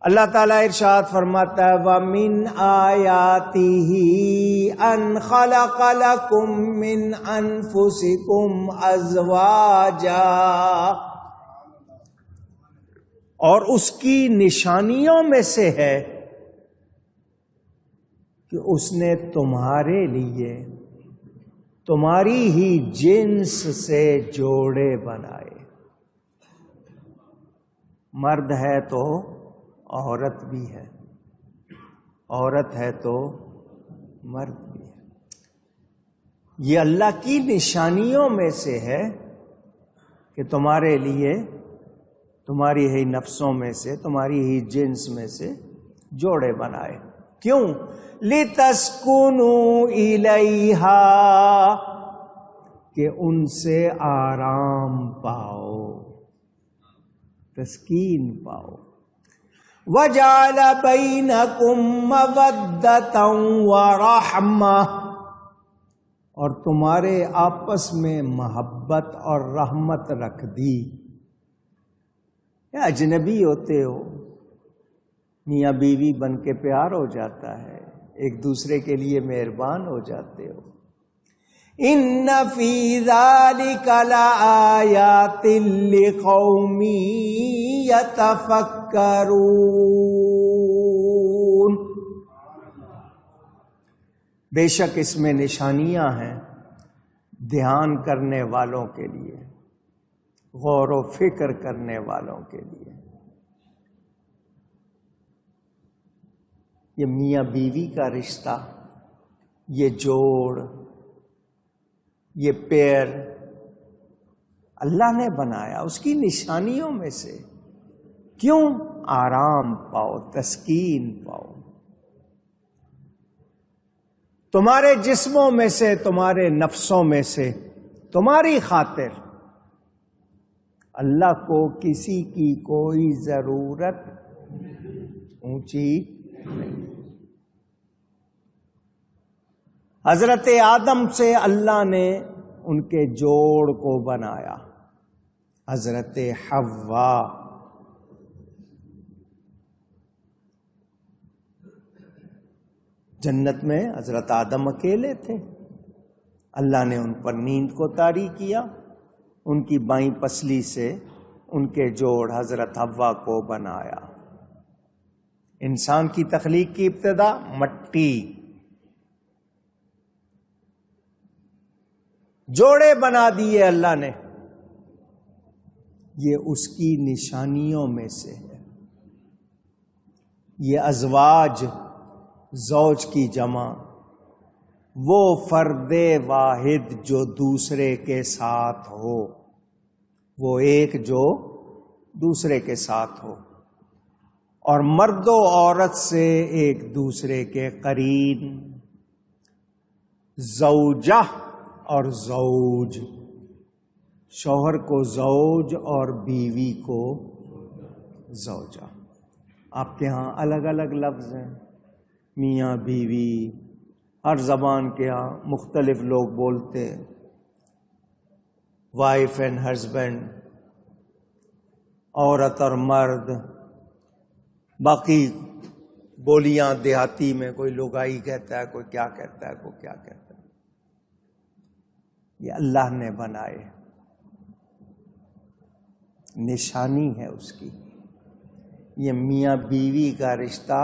اللہ تعالیٰ ارشاد فرماتا ہے وَمِنْ آیَاتِهِ أَنْ خَلَقَ لَكُم مِّنْ أَنفُسِكُمْ أَزْوَاجًا، اور اس کی نشانیوں میں سے ہے کہ اس نے تمہارے لیے تمہاری ہی جنس سے جوڑے بنائے۔ مرد ہے تو عورت بھی ہے، عورت ہے تو مرد بھی ہے۔ یہ اللہ کی نشانیوں میں سے ہے کہ تمہارے لیے تمہاری ہی نفسوں میں سے تمہاری ہی جنس میں سے جوڑے بنائے۔ کیوں؟ لِتَسْكُنُوا إِلَيْهَا، کہ ان سے آرام پاؤ، تسکین پاؤ۔ وَجَعَلَ بَيْنَكُمْ مَوَدَّةً وَرَحْمَةً، اور تمہارے آپس میں محبت اور رحمت رکھ دی۔ یا اجنبی ہوتے ہو، میاں بیوی بن کے پیار ہو جاتا ہے، ایک دوسرے کے لیے مہربان ہو جاتے ہو۔ ان فی ذلک لآیات لقوم یتفکرون، بے شک اس میں نشانیاں ہیں دھیان کرنے والوں کے لیے، غور و فکر کرنے والوں کے لیے۔ یہ میاں بیوی کا رشتہ، یہ جوڑ، یہ پیر اللہ نے بنایا اس کی نشانیوں میں سے۔ کیوں؟ آرام پاؤ، تسکین پاؤ۔ تمہارے جسموں میں سے، تمہارے نفسوں میں سے، تمہاری خاطر اللہ کو کسی کی کوئی ضرورت اونچی نہیں۔ حضرت آدم سے اللہ نے ان کے جوڑ کو بنایا، حضرت حوا، جنت میں حضرت آدم اکیلے تھے، اللہ نے ان پر نیند کو طاری کیا، ان کی بائیں پسلی سے ان کے جوڑ حضرت حوا کو بنایا۔ انسان کی تخلیق کی ابتدا مٹی، جوڑے بنا دیے اللہ نے، یہ اس کی نشانیوں میں سے ہے۔ یہ ازواج، زوج کی جمع، وہ فرد واحد جو دوسرے کے ساتھ ہو، وہ ایک جو دوسرے کے ساتھ ہو، اور مرد و عورت سے ایک دوسرے کے قرین، زوجہ اور زوج، شوہر کو زوج اور بیوی کو زوجہ۔ آپ کے ہاں الگ الگ لفظ ہیں، میاں بیوی، ہر زبان کے ہاں مختلف لوگ بولتے ہیں، وائف اینڈ ہسبینڈ، عورت اور مرد، باقی بولیاں دیہاتی میں کوئی لوگائی کہتا ہے، کوئی کیا کہتا ہے، کوئی کیا کہتا ہے۔ یہ اللہ نے بنائے، نشانی ہے اس کی۔ یہ میاں بیوی کا رشتہ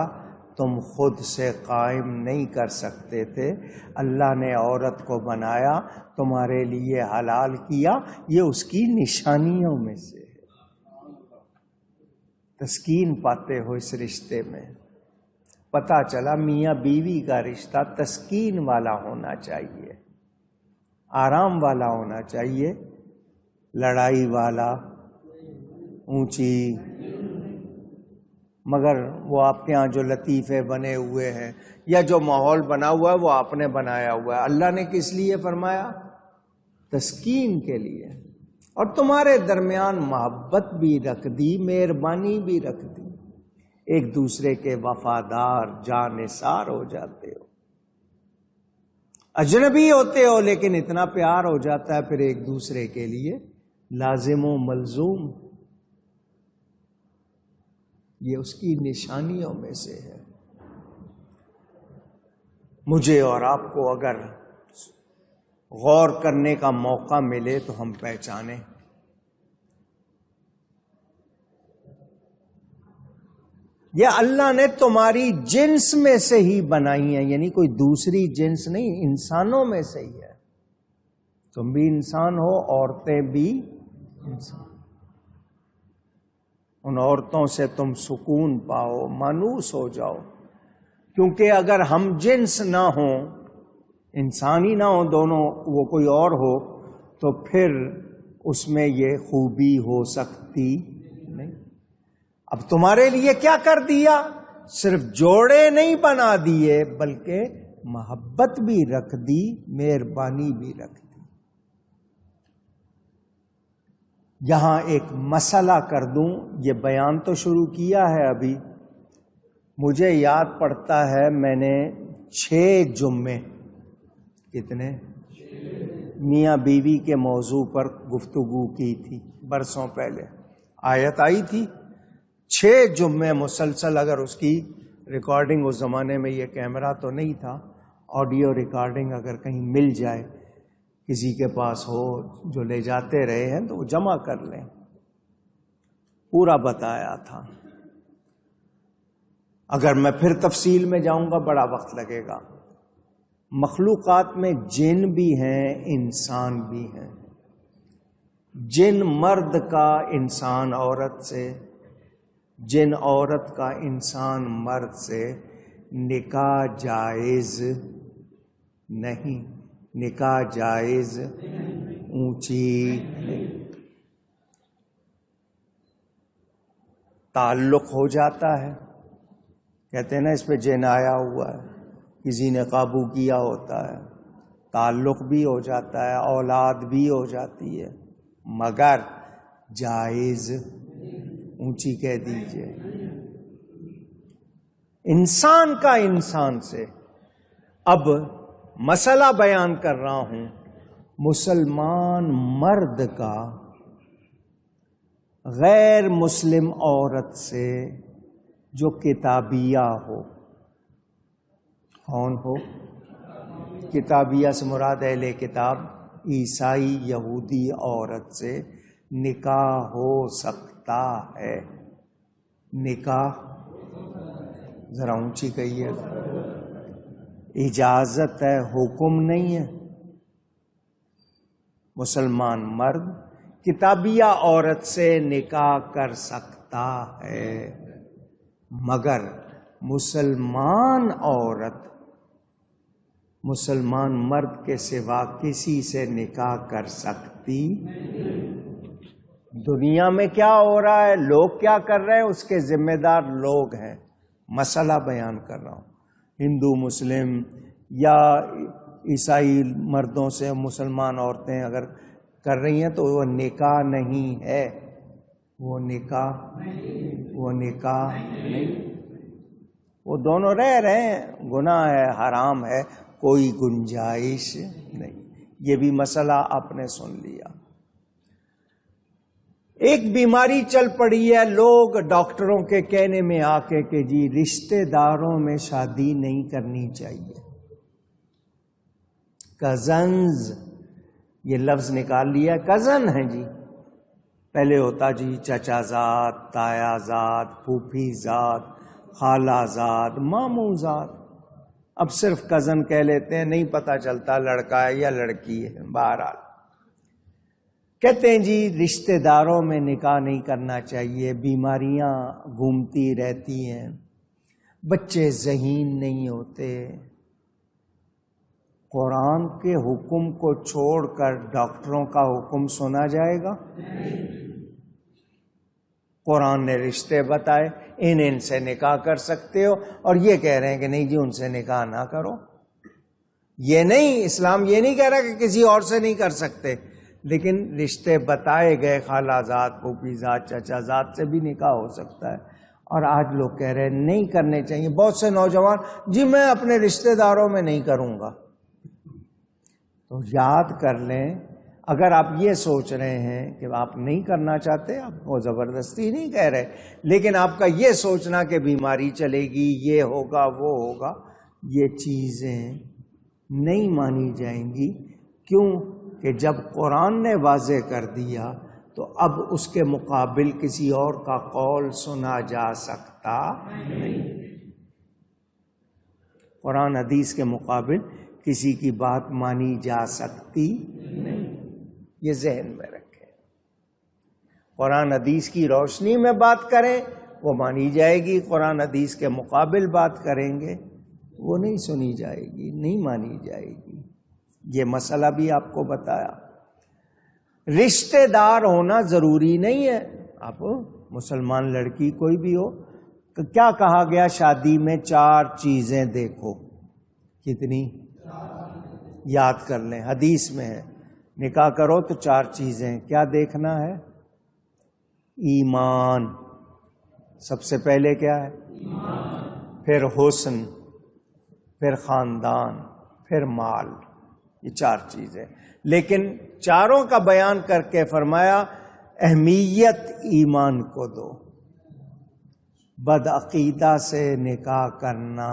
تم خود سے قائم نہیں کر سکتے تھے، اللہ نے عورت کو بنایا، تمہارے لیے حلال کیا، یہ اس کی نشانیوں میں سے ہے۔ تسکین پاتے ہو اس رشتے میں، پتہ چلا میاں بیوی کا رشتہ تسکین والا ہونا چاہیے، آرام والا ہونا چاہیے، لڑائی والا، اونچی۔ مگر وہ آپ کے ہاں جو لطیفے بنے ہوئے ہیں یا جو ماحول بنا ہوا ہے وہ آپ نے بنایا ہوا ہے، اللہ نے کس لیے فرمایا؟ تسکین کے لیے، اور تمہارے درمیان محبت بھی رکھ دی، مہربانی بھی رکھ دی، ایک دوسرے کے وفادار جانثار ہو جاتے ہو، اجنبی ہوتے ہو لیکن اتنا پیار ہو جاتا ہے پھر ایک دوسرے کے لیے لازم و ملزوم۔ یہ اس کی نشانیوں میں سے ہے۔ مجھے اور آپ کو اگر غور کرنے کا موقع ملے تو ہم پہچانیں یہ اللہ نے تمہاری جنس میں سے ہی بنائی ہیں، یعنی کوئی دوسری جنس نہیں، انسانوں میں سے ہی ہے۔ تم بھی انسان ہو، عورتیں بھی انسان۔ ان عورتوں سے تم سکون پاؤ، مانوس ہو جاؤ، کیونکہ اگر ہم جنس نہ ہوں، انسان ہی نہ ہو دونوں، وہ کوئی اور ہو، تو پھر اس میں یہ خوبی ہو سکتی نہیں۔ اب تمہارے لیے کیا کر دیا؟ صرف جوڑے نہیں بنا دیے، بلکہ محبت بھی رکھ دی، مہربانی بھی رکھ دی۔ یہاں ایک مسئلہ کر دوں، یہ بیان تو شروع کیا ہے ابھی، مجھے یاد پڑتا ہے میں نے 6 جمعے، کتنے؟ میاں بیوی کے موضوع پر گفتگو کی تھی برسوں پہلے، آیت آئی تھی، 6 جمعے مسلسل۔ اگر اس کی ریکارڈنگ، اس زمانے میں یہ کیمرہ تو نہیں تھا، آڈیو ریکارڈنگ اگر کہیں مل جائے، کسی کے پاس ہو جو لے جاتے رہے ہیں تو وہ جمع کر لیں، پورا بتایا تھا۔ اگر میں پھر تفصیل میں جاؤں گا بڑا وقت لگے گا۔ مخلوقات میں جن بھی ہیں، انسان بھی ہیں۔ جن مرد کا انسان عورت سے، جن عورت کا انسان مرد سے نکاح جائز نہیں، نکاح جائز اونچی تعلق ہو جاتا ہے، کہتے ہیں نا اس پہ جن آیا ہوا ہے، کسی نے قابو کیا ہوتا ہے، تعلق بھی ہو جاتا ہے، اولاد بھی ہو جاتی ہے، مگر جائز اونچی کہہ دیجئے۔ انسان کا انسان سے۔ اب مسئلہ بیان کر رہا ہوں، مسلمان مرد کا غیر مسلم عورت سے جو کتابیہ ہو، کون ہو؟ کتابیہ سے مراد اہل کتاب، عیسائی یہودی عورت سے نکاح ہو سکتا ہے۔ نکاح ذرا اونچی کہیے، اجازت ہے، حکم نہیں ہے۔ مسلمان مرد کتابیہ عورت سے نکاح کر سکتا ہے، مگر مسلمان عورت مسلمان مرد کے سوا کسی سے نکاح کر سکتی۔ دنیا میں کیا ہو رہا ہے، لوگ کیا کر رہے ہیں، اس کے ذمہ دار لوگ ہیں۔ مسئلہ بیان کر رہا ہوں، ہندو مسلم یا عیسائی مردوں سے مسلمان عورتیں اگر کر رہی ہیں تو وہ نکاح نہیں ہے، وہ نکاح نہیں، وہ دونوں رہ رہے ہیں، گناہ ہے، حرام ہے، کوئی گنجائش نہیں۔ یہ بھی مسئلہ آپ نے سن لیا۔ ایک بیماری چل پڑی ہے، لوگ ڈاکٹروں کے کہنے میں آ کے کہ جی رشتہ داروں میں شادی نہیں کرنی چاہیے، کزنز، یہ لفظ نکال لیا، کزن ہیں جی، پہلے ہوتا جی چچا زاد، تایا زاد، پھوپھی زاد، خالہ زاد، ماموں زاد، اب صرف کزن کہہ لیتے ہیں، نہیں پتہ چلتا لڑکا ہے یا لڑکی ہے۔ بہرحال کہتے ہیں جی رشتہ داروں میں نکاح نہیں کرنا چاہیے، بیماریاں گھومتی رہتی ہیں، بچے ذہین نہیں ہوتے۔ قرآن کے حکم کو چھوڑ کر ڈاکٹروں کا حکم سنا جائے گا؟ قرآن نے رشتے بتائے، ان سے نکاح کر سکتے ہو، اور یہ کہہ رہے ہیں کہ نہیں جی ان سے نکاح نہ کرو۔ یہ نہیں، اسلام یہ نہیں کہہ رہا کہ کسی اور سے نہیں کر سکتے، لیکن رشتے بتائے گئے، خالہ زاد، پھوپھی زاد، چچا زاد سے بھی نکاح ہو سکتا ہے۔ اور آج لوگ کہہ رہے ہیں نہیں کرنے چاہیے، بہت سے نوجوان جی میں اپنے رشتہ داروں میں نہیں کروں گا۔ تو یاد کر لیں، اگر آپ یہ سوچ رہے ہیں کہ آپ نہیں کرنا چاہتے، آپ کو زبردستی نہیں کہہ رہے، لیکن آپ کا یہ سوچنا کہ بیماری چلے گی، یہ ہوگا وہ ہوگا، یہ چیزیں نہیں مانی جائیں گی۔ کیوں کہ جب قرآن نے واضح کر دیا تو اب اس کے مقابل کسی اور کا قول سنا جا سکتا نہیں۔ قرآن حدیث کے مقابل کسی کی بات مانی جا سکتی نہیں، یہ ذہن میں رکھیں۔ قرآن حدیث کی روشنی میں بات کریں وہ مانی جائے گی، قرآن حدیث کے مقابل بات کریں گے وہ نہیں سنی جائے گی، نہیں مانی جائے گی۔ یہ مسئلہ بھی آپ کو بتایا۔ رشتہ دار ہونا ضروری نہیں ہے، آپ مسلمان لڑکی کوئی بھی ہو، کیا کہا گیا شادی میں؟ 4 چیزیں دیکھو۔ کتنی؟ یاد کر لیں، حدیث میں ہے نکاح کرو تو 4 چیزیں کیا دیکھنا ہے؟ ایمان سب سے پہلے کیا ہے؟ ایمان، پھر حسن، پھر خاندان، پھر مال، یہ 4 چیزیں۔ لیکن چاروں کا بیان کر کے فرمایا اہمیت ایمان کو دو، بدعقیدہ سے نکاح کرنا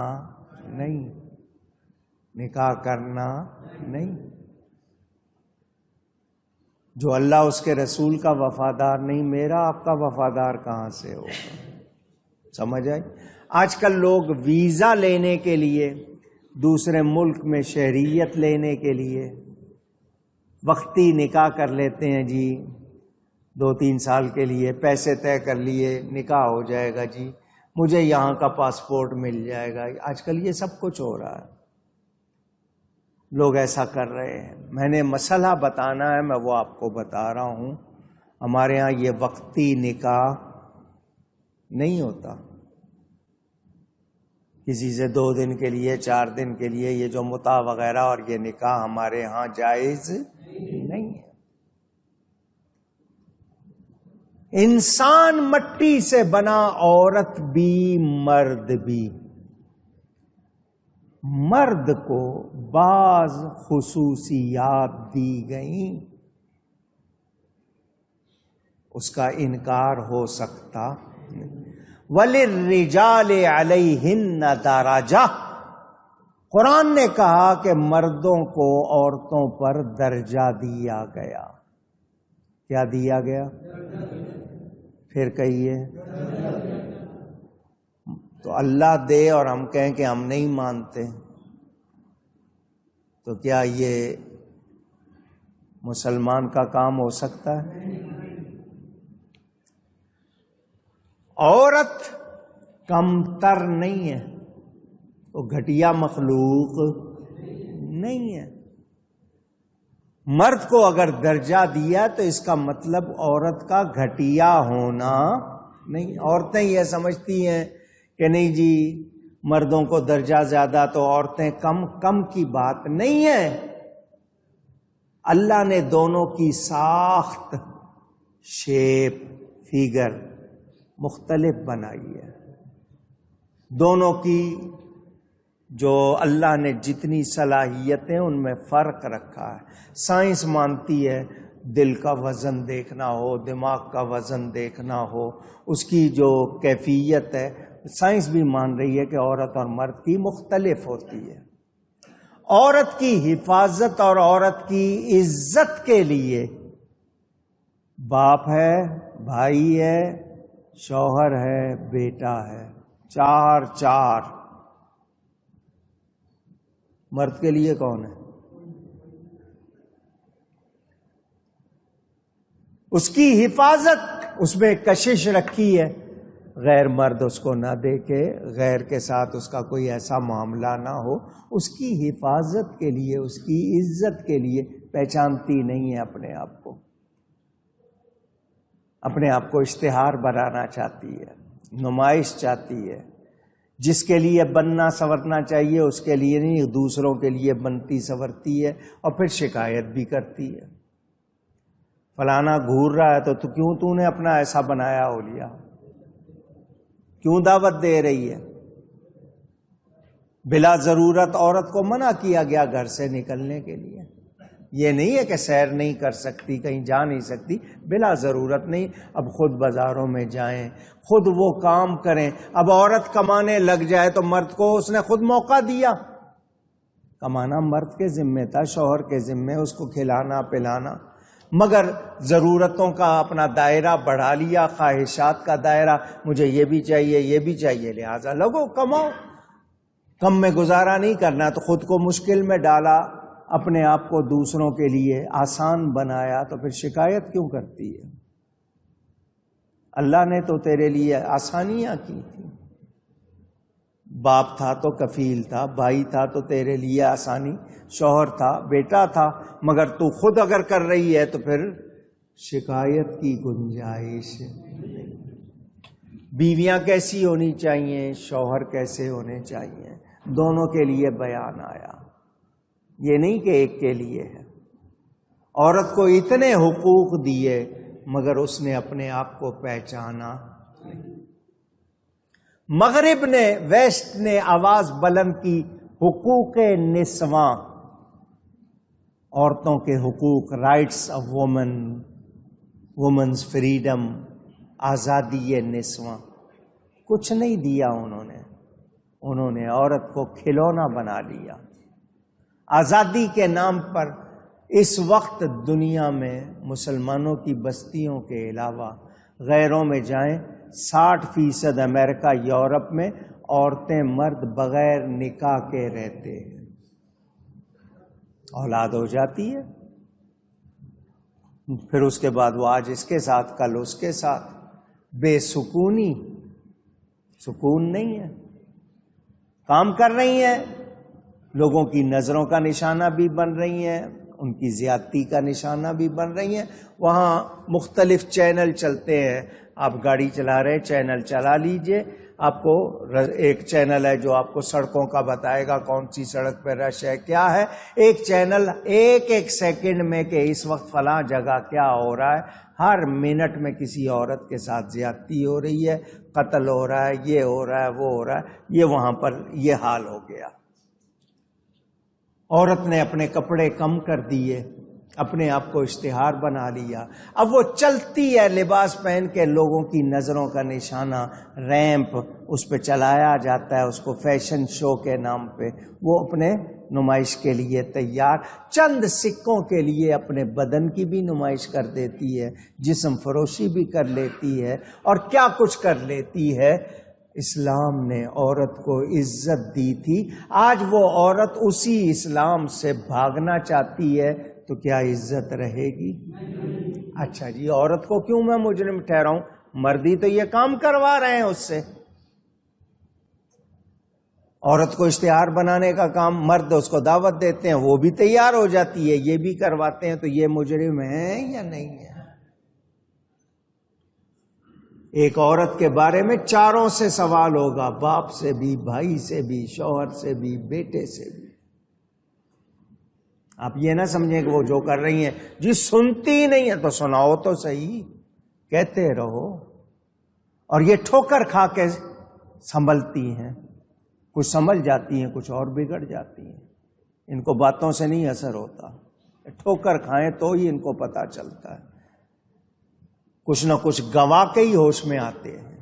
نہیں، نکاح کرنا نہیں۔ جو اللہ اس کے رسول کا وفادار نہیں، میرا آپ کا وفادار کہاں سے ہوگا؟ سمجھ آئی؟ آج کل لوگ ویزا لینے کے لیے دوسرے ملک میں شہریت لینے کے لیے وقتی نکاح کر لیتے ہیں جی، 2-3 سال کے لیے پیسے طے کر لیے، نکاح ہو جائے گا جی، مجھے یہاں کا پاسپورٹ مل جائے گا۔ آج کل یہ سب کچھ ہو رہا ہے، لوگ ایسا کر رہے ہیں۔ میں نے مسئلہ بتانا ہے، میں وہ آپ کو بتا رہا ہوں۔ ہمارے ہاں یہ وقتی نکاح نہیں ہوتا، کسی سے 2 دن کے لیے 4 دن کے لیے یہ جو متع وغیرہ اور یہ نکاح ہمارے ہاں جائز نہیں ہے۔ انسان مٹی سے بنا، عورت بھی مرد بھی۔ مرد کو بعض خصوصیات دی گئیں، اس کا انکار ہو سکتا وَلِلرِّجَالِ عَلَيْهِنَّ دَرَجَةٌ۔ قرآن نے کہا کہ مردوں کو عورتوں پر درجہ دیا گیا۔ کیا دیا گیا؟ پھر کہیے۔ تو اللہ دے اور ہم کہیں کہ ہم نہیں مانتے، تو کیا یہ مسلمان کا کام ہو سکتا ہے؟ عورت کمتر نہیں ہے، وہ گھٹیا مخلوق نہیں ہے۔ مرد کو اگر درجہ دیا تو اس کا مطلب عورت کا گھٹیا ہونا نہیں۔ عورتیں یہ سمجھتی ہیں کہ نہیں جی مردوں کو درجہ زیادہ تو عورتیں کم کی بات نہیں ہے۔ اللہ نے دونوں کی ساخت، شیپ، فیگر مختلف بنائی ہے۔ دونوں کی جو اللہ نے جتنی صلاحیتیں ان میں فرق رکھا ہے۔ سائنس مانتی ہے دل کا وزن دیکھنا ہو، دماغ کا وزن دیکھنا ہو، اس کی جو کیفیت ہے سائنس بھی مان رہی ہے کہ عورت اور مرد کی مختلف ہوتی ہے۔ عورت کی حفاظت اور عورت کی عزت کے لیے باپ ہے، بھائی ہے، شوہر ہے، بیٹا ہے، چار۔ مرد کے لیے کون ہے؟ اس کی حفاظت، اس میں کشش رکھی ہے، غیر مرد اس کو نہ دیکھے، غیر کے ساتھ اس کا کوئی ایسا معاملہ نہ ہو۔ اس کی حفاظت کے لیے، اس کی عزت کے لیے پہچانتی نہیں ہے اپنے آپ کو، اپنے آپ کو اشتہار بنانا چاہتی ہے، نمائش چاہتی ہے۔ جس کے لیے بننا سنورنا چاہیے اس کے لیے نہیں، دوسروں کے لیے بنتی سنورتی ہے، اور پھر شکایت بھی کرتی ہے۔ فلانا گھور رہا ہے تو کیوں تو نے اپنا ایسا بنایا ہو لیا، کیوں دعوت دے رہی ہے؟ بلا ضرورت عورت کو منع کیا گیا گھر سے نکلنے کے لیے۔ یہ نہیں ہے کہ سیر نہیں کر سکتی، کہیں جا نہیں سکتی، بلا ضرورت نہیں، اب خود بازاروں میں جائیں، خود وہ کام کریں۔ اب عورت کمانے لگ جائے تو مرد کو اس نے خود موقع دیا، کمانا مرد کے ذمہ تھا، شوہر کے ذمہ، اس کو کھلانا پلانا، مگر ضرورتوں کا اپنا دائرہ بڑھا لیا، خواہشات کا دائرہ، مجھے یہ بھی چاہیے یہ بھی چاہیے، لہٰذا لگو کماؤ، کم میں گزارا نہیں کرنا، تو خود کو مشکل میں ڈالا، اپنے آپ کو دوسروں کے لیے آسان بنایا، تو پھر شکایت کیوں کرتی ہے؟ اللہ نے تو تیرے لیے آسانیاں کی تھی، باپ تھا تو کفیل تھا، بھائی تھا تو تیرے لیے آسانی، شوہر تھا، بیٹا تھا، مگر تو خود اگر کر رہی ہے تو پھر شکایت کی گنجائش نہیں۔ بیویاں کیسی ہونی چاہیے، شوہر کیسے ہونے چاہیے، دونوں کے لیے بیان آیا، یہ نہیں کہ ایک کے لیے ہے۔ عورت کو اتنے حقوق دیے مگر اس نے اپنے آپ کو پہچانا نہیں۔ مغرب نے، ویسٹ نے آواز بلند کی، حقوق نسواں، عورتوں کے حقوق، rights of women, women's freedom, آزادی نسواں، کچھ نہیں دیا انہوں نے عورت کو کھلونا بنا لیا۔ آزادی کے نام پر اس وقت دنیا میں مسلمانوں کی بستیوں کے علاوہ غیروں میں جائیں، 60% امریکہ یورپ میں عورتیں مرد بغیر نکاح کے رہتے ہیں، اولاد ہو جاتی ہے، پھر اس کے بعد وہ آج اس کے ساتھ کل اس کے ساتھ، بے سکونی، سکون نہیں ہے، کام کر رہی ہیں، لوگوں کی نظروں کا نشانہ بھی بن رہی ہیں، ان کی زیادتی کا نشانہ بھی بن رہی ہیں۔ وہاں مختلف چینل چلتے ہیں، آپ گاڑی چلا رہے چینل چلا لیجئے، آپ کو ایک چینل ہے جو آپ کو سڑکوں کا بتائے گا، کون سی سڑک پہ رش ہے، کیا ہے، ایک چینل ایک سیکنڈ میں کہ اس وقت فلاں جگہ کیا ہو رہا ہے، ہر منٹ میں کسی عورت کے ساتھ زیادتی ہو رہی ہے، قتل ہو رہا ہے، یہ ہو رہا ہے، وہ ہو رہا ہے، یہ وہاں پر یہ حال ہو گیا۔ عورت نے اپنے کپڑے کم کر دیے، اپنے آپ کو اشتہار بنا لیا، اب وہ چلتی ہے لباس پہن کے، لوگوں کی نظروں کا نشانہ، ریمپ اس پہ چلایا جاتا ہے، اس کو فیشن شو کے نام پہ، وہ اپنے نمائش کے لیے تیار، چند سکوں کے لیے اپنے بدن کی بھی نمائش کر دیتی ہے، جسم فروشی بھی کر لیتی ہے، اور کیا کچھ کر لیتی ہے۔ اسلام نے عورت کو عزت دی تھی، آج وہ عورت اسی اسلام سے بھاگنا چاہتی ہے، تو کیا عزت رہے گی؟ اچھا جی، عورت کو کیوں میں مجرم ٹھہراؤں؟ مردی تو یہ کام کروا رہے ہیں اس سے، عورت کو اشتہار بنانے کا کام مرد اس کو دعوت دیتے ہیں، وہ بھی تیار ہو جاتی ہے، یہ بھی کرواتے ہیں، تو یہ مجرم ہے یا نہیں ہے؟ ایک عورت کے بارے میں چاروں سے سوال ہوگا، باپ سے بھی، بھائی سے بھی، شوہر سے بھی، بیٹے سے بھی۔ آپ یہ نہ سمجھیں کہ وہ جو کر رہی ہیں جی سنتی نہیں ہے، تو سناؤ تو صحیح، کہتے رہو۔ اور یہ ٹھوکر کھا کے سنبھلتی ہیں، کچھ سنبھل جاتی ہیں، کچھ اور بگڑ جاتی ہیں، ان کو باتوں سے نہیں اثر ہوتا، ٹھوکر کھائیں تو ہی ان کو پتہ چلتا ہے، کچھ نہ کچھ گوا کے ہی ہوش میں آتے ہیں۔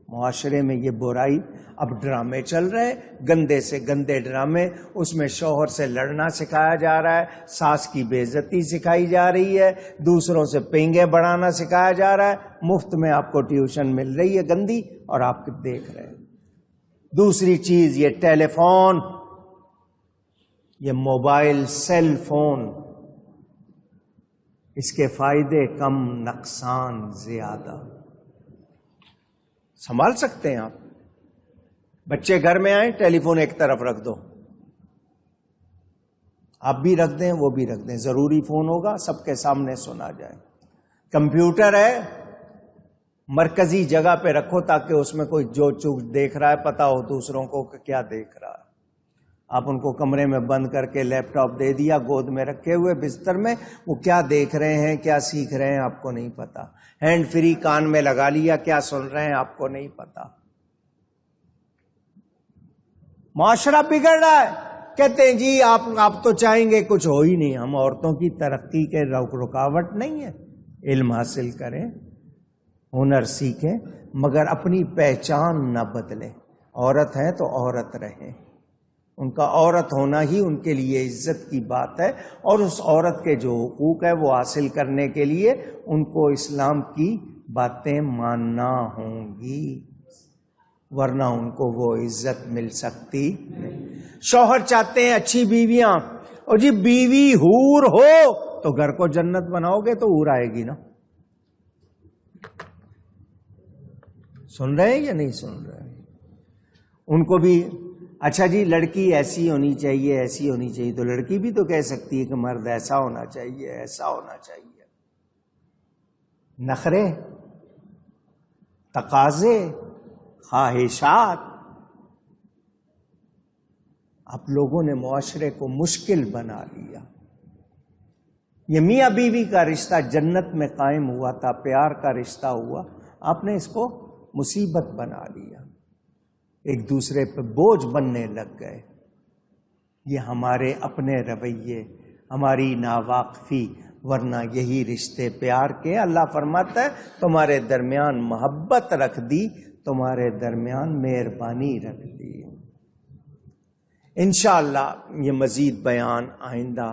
معاشرے میں یہ برائی، اب ڈرامے چل رہے ہیں، گندے سے گندے ڈرامے، اس میں شوہر سے لڑنا سکھایا جا رہا ہے، ساس کی بے عزتی سکھائی جا رہی ہے، دوسروں سے پینگے بڑھانا سکھایا جا رہا ہے، مفت میں آپ کو ٹیوشن مل رہی ہے گندی، اور آپ دیکھ رہے ہیں۔ دوسری چیز یہ ٹیلی فون، یہ موبائل سیل فون، اس کے فائدے کم، نقصان زیادہ۔ سنبھال سکتے ہیں آپ؟ بچے گھر میں آئیں، ٹیلی فون ایک طرف رکھ دو، آپ بھی رکھ دیں، وہ بھی رکھ دیں، ضروری فون ہوگا، سب کے سامنے سنا جائے۔ کمپیوٹر ہے، مرکزی جگہ پہ رکھو تاکہ اس میں کوئی جو چوک دیکھ رہا ہے پتا ہو دوسروں کو کہ کیا دیکھ رہا ہے۔ آپ ان کو کمرے میں بند کر کے لیپ ٹاپ دے دیا گود میں رکھے ہوئے بستر میں، وہ کیا دیکھ رہے ہیں، کیا سیکھ رہے ہیں، آپ کو نہیں پتا۔ ہینڈ فری کان میں لگا لیا، کیا سن رہے ہیں، آپ کو نہیں پتا۔ معاشرہ بگڑ رہا ہے، کہتے ہیں جی آپ تو چاہیں گے کچھ ہو ہی نہیں. ہم عورتوں کی ترقی کے رکاوٹ نہیں ہے. علم حاصل کریں, ہنر سیکھیں, مگر اپنی پہچان نہ بدلیں. عورت ہے تو عورت رہیں. ان کا عورت ہونا ہی ان کے لیے عزت کی بات ہے, اور اس عورت کے جو حقوق ہے وہ حاصل کرنے کے لیے ان کو اسلام کی باتیں ماننا ہوں گی, ورنہ ان کو وہ عزت مل سکتی نہیں. شوہر چاہتے ہیں اچھی بیویاں, اور جی بیوی حور ہو تو گھر کو جنت بناؤ گے تو حور آئے گی نا. سن رہے ہیں یا نہیں سن رہے ہیں؟ ان کو بھی اچھا جی لڑکی ایسی ہونی چاہیے, ایسی ہونی چاہیے, تو لڑکی بھی تو کہہ سکتی ہے کہ مرد ایسا ہونا چاہیے, ایسا ہونا چاہیے. نخرے, تقاضے, خواہشات, آپ لوگوں نے معاشرے کو مشکل بنا لیا. یہ میاں بیوی کا رشتہ جنت میں قائم ہوا تھا, پیار کا رشتہ ہوا, آپ نے اس کو مصیبت بنا لیا, ایک دوسرے پہ بوجھ بننے لگ گئے. یہ ہمارے اپنے رویے, ہماری ناواقفی, ورنہ یہی رشتے پیار کے. اللہ فرماتا ہے تمہارے درمیان محبت رکھ دی, تمہارے درمیان مہربانی رکھ دی. انشاءاللہ یہ مزید بیان آئندہ